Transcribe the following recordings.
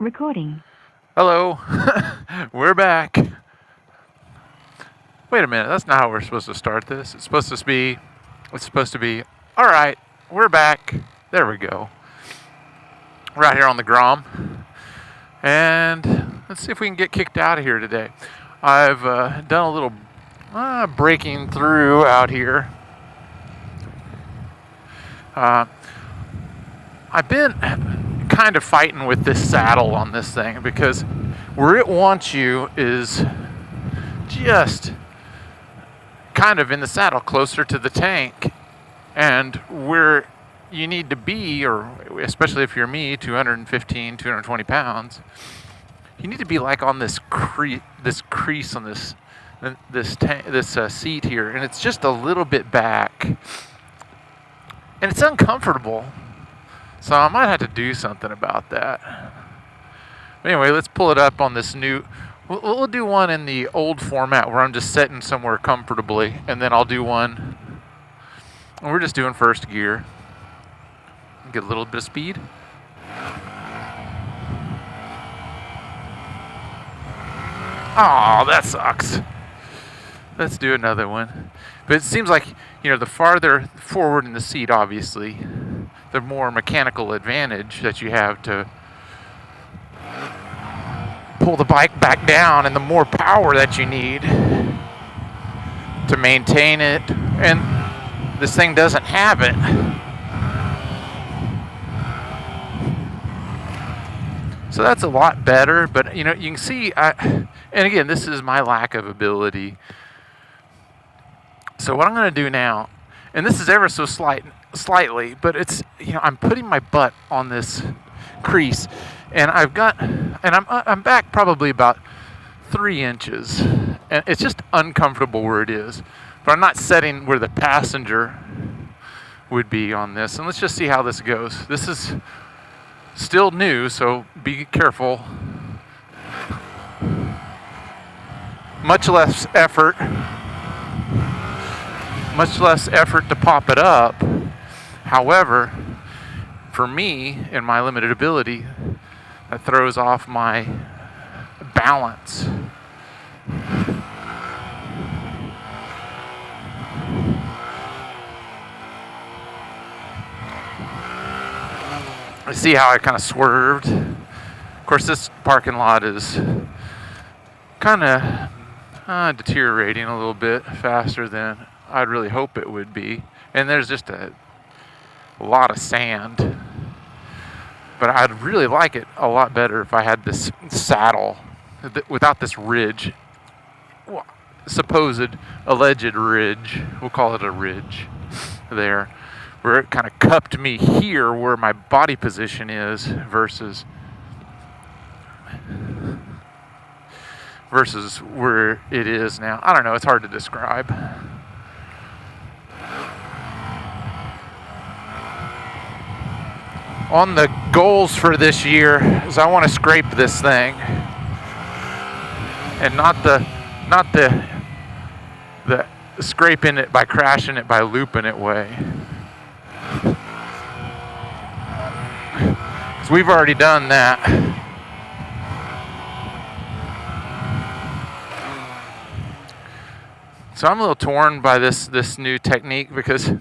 Recording. Hello, we're back. Wait a minute, that's not how we're supposed to start this. It's supposed to be, all right, we're back. There we go. We're out here on the Grom. And let's see if we can get kicked out of here today. I've done a little breaking through out here. I've been kind of fighting with this saddle on this thing because where it wants you is just kind of in the saddle closer to the tank, and where you need to be, or especially if you're me, 215, 220 pounds, you need to be like on this crease on this seat here, and it's just a little bit back, and it's uncomfortable. So I might have to do something about that. But anyway, let's pull it up on this new. We'll do one in the old format where I'm just sitting somewhere comfortably, and then I'll do one. And we're just doing first gear. Get a little bit of speed. Oh, that sucks. Let's do another one. But it seems like, the farther forward in the seat, obviously, the more mechanical advantage that you have to pull the bike back down, and the more power that you need to maintain it. And this thing doesn't have it. So that's a lot better, but you can see, and again, this is my lack of ability. So what I'm going to do now, and this is ever so slightly, but it's, I'm putting my butt on this crease, and I'm back probably about 3 inches, and it's just uncomfortable where it is. But I'm not setting where the passenger would be on this, and let's just see how this goes. This is still new, so be careful. Much less effort to pop it up. However, for me and my limited ability, that throws off my balance. I see how I kind of swerved. Of course, this parking lot is kind of deteriorating a little bit faster than I'd really hope it would be. And there's just a lot of sand. But I'd really like it a lot better if I had this saddle without this ridge. Supposed, alleged ridge. We'll call it a ridge there. Where it kind of cupped me here where my body position is versus where it is now. I don't know, it's hard to describe. On the goals for this year is I want to scrape this thing, and not the scraping it by crashing it by looping it way. Because we've already done that. So I'm a little torn by this new technique, because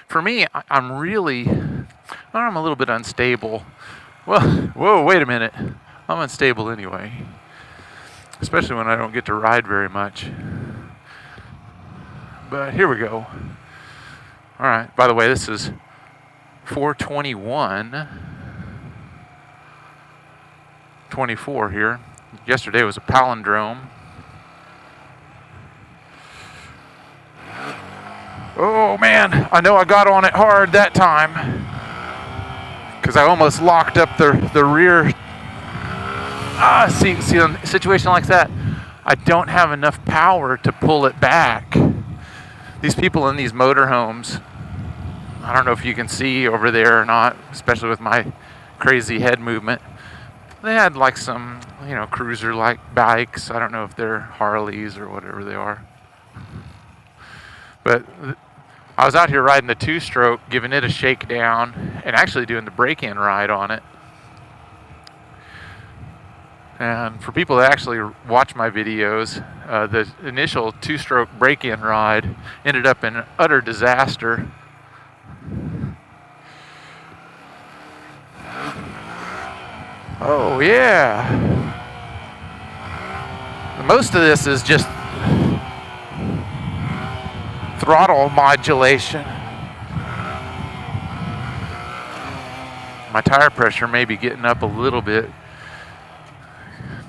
for me, I'm a little bit unstable. Well, whoa, wait a minute. I'm unstable anyway. Especially when I don't get to ride very much. But here we go. All right, by the way, this is 4/21/24 here. Yesterday was a palindrome. Oh man, I know I got on it hard that time, because I almost locked up the rear. See, in a situation like that, I don't have enough power to pull it back. These people in these motorhomes, I don't know if you can see over there or not, especially with my crazy head movement. They had like some, cruiser-like bikes. I don't know if they're Harleys or whatever they are. But I was out here riding the 2-stroke, giving it a shakedown, and actually doing the break-in ride on it. And for people that actually watch my videos, the initial two-stroke break-in ride ended up in utter disaster. Oh yeah. Most of this is just throttle modulation. My tire pressure may be getting up a little bit.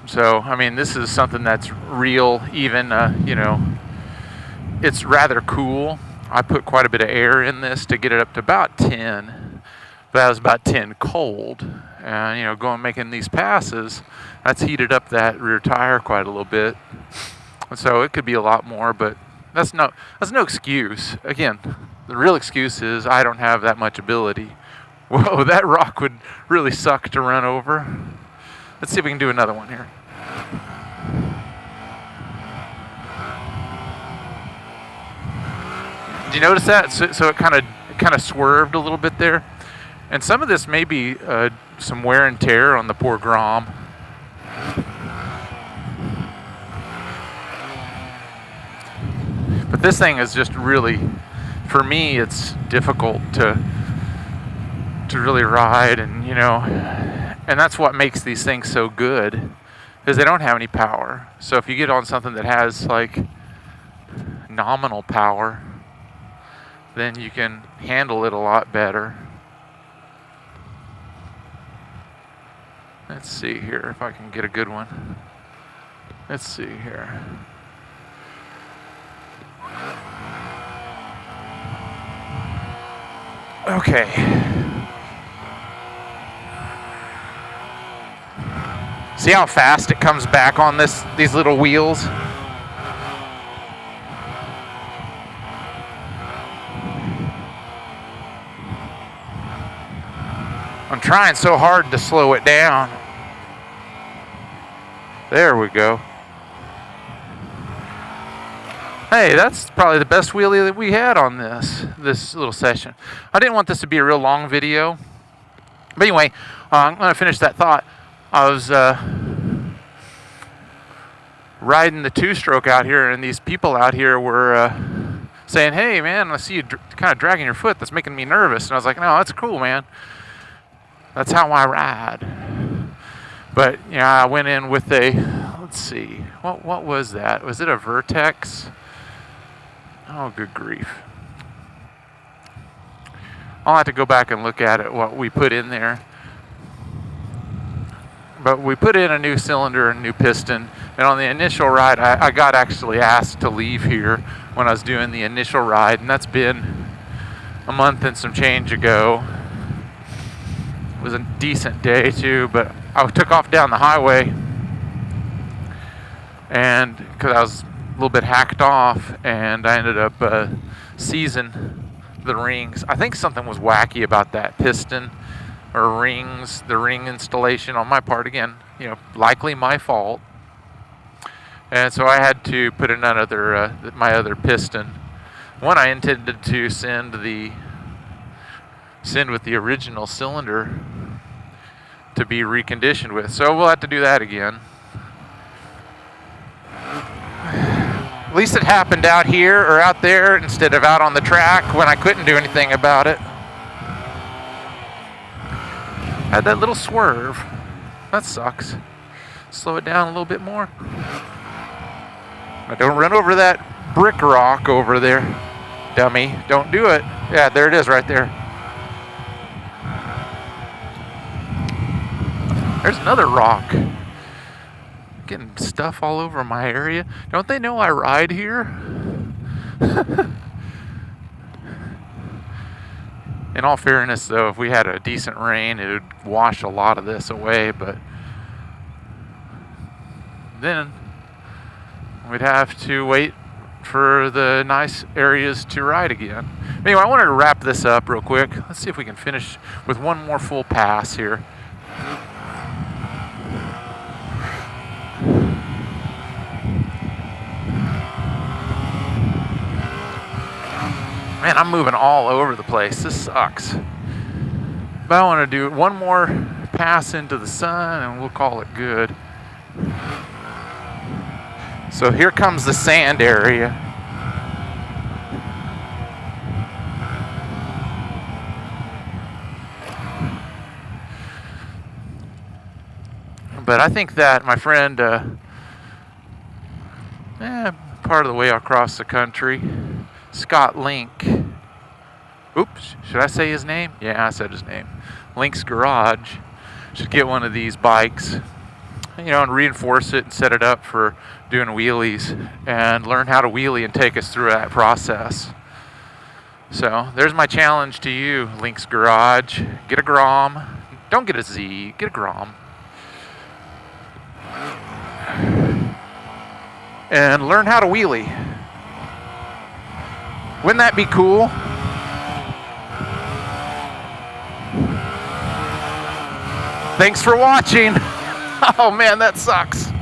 So, I mean, this is something that's real, even, you know, it's rather cool. I put quite a bit of air in this to get it up to about 10, but that was about 10 cold. And, you know, making these passes, that's heated up that rear tire quite a little bit. And so it could be a lot more, but that's no excuse. Again, the real excuse is I don't have that much ability. Whoa, that rock would really suck to run over. Let's see if we can do another one here. Did you notice that? So it kind of swerved a little bit there. And some of this may be some wear and tear on the poor Grom. But this thing is just really, for me, it's difficult to really ride, and you know, and that's what makes these things so good, is they don't have any power. So if you get on something that has like nominal power, then you can handle it a lot better. Let's see here if I can get a good one. Let's see here. Okay. See how fast it comes back on these little wheels? I'm trying so hard to slow it down. There we go. Hey, that's probably the best wheelie that we had on this little session. I didn't want this to be a real long video. But anyway, I'm going to finish that thought. I was riding the two-stroke out here, and these people out here were saying, hey, man, I see you kind of dragging your foot. That's making me nervous. And I was like, no, that's cool, man. That's how I ride. But, you know, I went in with a, let's see, what was that? Was it a Vertex? Oh, good grief. I'll have to go back and look at it, what we put in there. But we put in a new cylinder and new piston. And on the initial ride, I got actually asked to leave here when I was doing the initial ride. And that's been a month and some change ago. It was a decent day too, but I took off down the highway, and because I was a little bit hacked off, and I ended up seizing the rings. I think something was wacky about that piston or rings, the ring installation on my part. Again, you know, likely my fault. And so I had to put in another my other piston. One I intended to send with the original cylinder to be reconditioned with. So we'll have to do that again. At least it happened out here or out there instead of out on the track when I couldn't do anything about it. Had that little swerve. That sucks. Slow it down a little bit more. Now don't run over that brick rock over there, dummy. Don't do it. Yeah, there it is right there. There's another rock. Getting stuff all over my area. Don't they know I ride here? In all fairness, though, if we had a decent rain, it would wash a lot of this away, but then we'd have to wait for the nice areas to ride again. Anyway, I wanted to wrap this up real quick. Let's see if we can finish with one more full pass here. Man, I'm moving all over the place. This sucks. But I want to do one more pass into the sun and we'll call it good. So here comes the sand area. But I think that my friend, part of the way across the country, Scott Link. Oops, should I say his name? Yeah, I said his name. Link's Garage should get one of these bikes, and reinforce it and set it up for doing wheelies and learn how to wheelie and take us through that process. So there's my challenge to you, Link's Garage. Get a Grom. Don't get a Z, get a Grom. And learn how to wheelie. Wouldn't that be cool? Thanks for watching. Oh man, that sucks.